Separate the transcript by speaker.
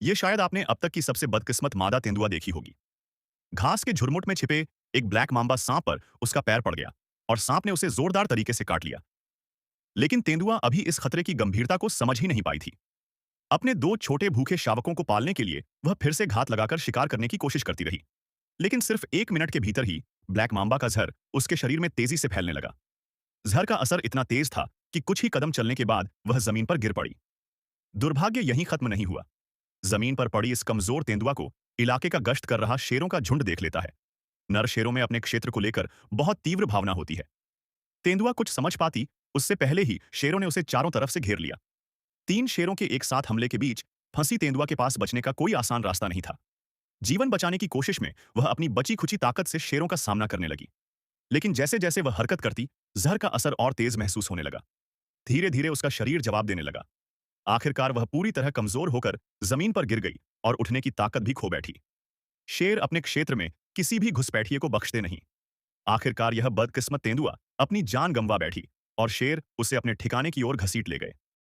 Speaker 1: ये शायद आपने अब तक की सबसे बदकिस्मत मादा तेंदुआ देखी होगी। घास के झुरमुट में छिपे एक ब्लैक मांबा सांप पर उसका पैर पड़ गया और सांप ने उसे जोरदार तरीके से काट लिया। लेकिन तेंदुआ अभी इस खतरे की गंभीरता को समझ ही नहीं पाई थी। अपने दो छोटे भूखे शावकों को पालने के लिए वह फिर से घात लगाकर शिकार करने की कोशिश करती रही। लेकिन सिर्फ 1 मिनट के भीतर ही ब्लैक मांबा का जहर उसके शरीर में तेजी से फैलने लगा। जहर का असर इतना तेज था कि कुछ ही कदम चलने के बाद वह जमीन पर गिर पड़ी। दुर्भाग्य यहीं खत्म नहीं हुआ। जमीन पर पड़ी इस कमजोर तेंदुआ को इलाके का गश्त कर रहा शेरों का झुंड देख लेता है। नर शेरों में अपने क्षेत्र को लेकर बहुत तीव्र भावना होती है। तेंदुआ कुछ समझ पाती उससे पहले ही शेरों ने उसे चारों तरफ से घेर लिया। 3 शेरों के एक साथ हमले के बीच फंसी तेंदुआ के पास बचने का कोई आसान रास्ता नहीं था। जीवन बचाने की कोशिश में वह अपनी बची खुची ताकत से शेरों का सामना करने लगी। लेकिन जैसे जैसे वह हरकत करती, जहर का असर और तेज महसूस होने लगा। धीरे धीरे उसका शरीर जवाब देने लगा। आखिरकार वह पूरी तरह कमजोर होकर जमीन पर गिर गई और उठने की ताकत भी खो बैठी। शेर अपने क्षेत्र में किसी भी घुसपैठिए को बख्शते नहीं। आखिरकार यह बदकिस्मत तेंदुआ अपनी जान गंवा बैठी और शेर उसे अपने ठिकाने की ओर घसीट ले गए।